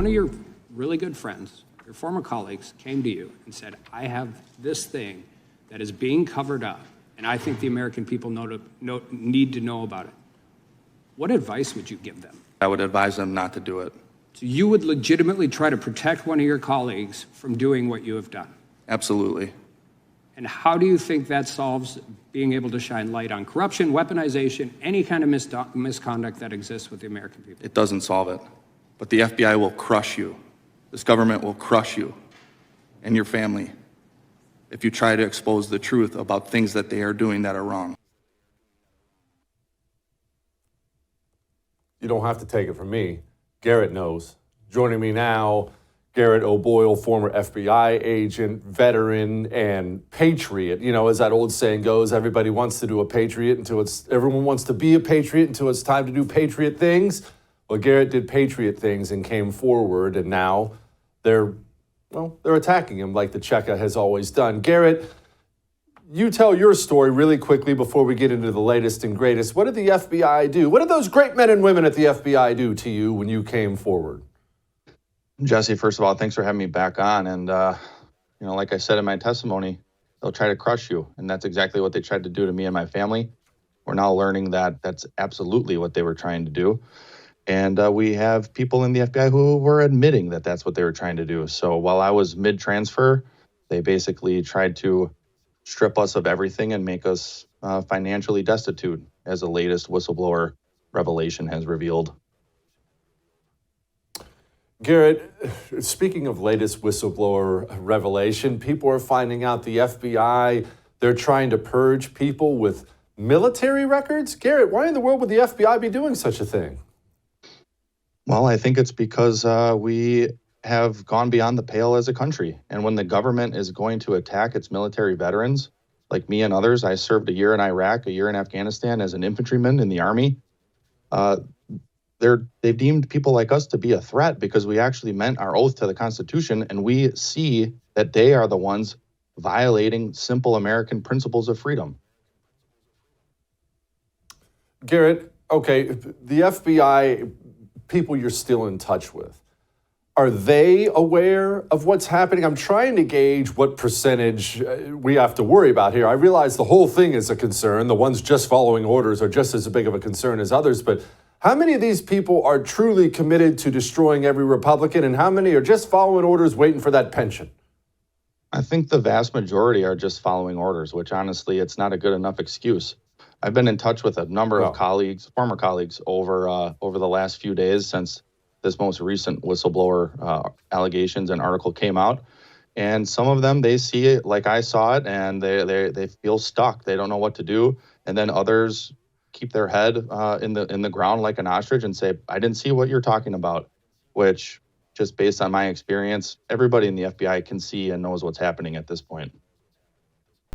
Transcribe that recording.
one of your really good friends, your former colleagues, came to you and said, I have this thing that is being covered up, and I think the American people need to know about it, what advice would you give them? I would advise them not to do it. So you would legitimately try to protect one of your colleagues from doing what you have done? Absolutely. And how do you think that solves being able to shine light on corruption, weaponization, any kind of misconduct that exists with the American people? It doesn't solve it. But the FBI will crush you. This government will crush you and your family if you try to expose the truth about things that they are doing that are wrong. You don't have to take it from me. Garret knows. Joining me now, Garret O'Boyle, former FBI agent, veteran, and patriot. You know, as that old saying goes, everybody wants to do a patriot everyone wants to be a patriot until it's time to do patriot things. Well, Garret did patriot things and came forward, and now they're attacking him like the Cheka has always done. Garret, you tell your story really quickly before we get into the latest and greatest. What did the FBI do? What did those great men and women at the FBI do to you when you came forward? Jesse, first of all, thanks for having me back on. And, like I said in my testimony, they'll try to crush you. And that's exactly what they tried to do to me and my family. We're now learning that that's absolutely what they were trying to do. And we have people in the FBI who were admitting that that's what they were trying to do. So while I was mid-transfer, they basically tried to strip us of everything and make us financially destitute, as the latest whistleblower revelation has revealed. Garret, speaking of latest whistleblower revelation, people are finding out the FBI, they're trying to purge people with military records. Garret, why in the world would the FBI be doing such a thing? Well, I think it's because we have gone beyond the pale as a country. And when the government is going to attack its military veterans, like me and others, I served a year in Iraq, a year in Afghanistan as an infantryman in the Army. They've deemed people like us to be a threat because we actually meant our oath to the Constitution, and we see that they are the ones violating simple American principles of freedom. Garret, okay, the FBI, people you're still in touch with, are they aware of what's happening? I'm trying to gauge what percentage we have to worry about here. I realize the whole thing is a concern. The ones just following orders are just as big of a concern as others, but how many of these people are truly committed to destroying every Republican, and how many are just following orders waiting for that pension? I think the vast majority are just following orders, which honestly, it's not a good enough excuse. I've been in touch with a number of colleagues, former colleagues, over the last few days since this most recent whistleblower allegations and article came out. And some of them, they see it like I saw it, and they feel stuck. They don't know what to do. And then others keep their head in the ground like an ostrich and say, I didn't see what you're talking about, which, just based on my experience, everybody in the FBI can see and knows what's happening at this point.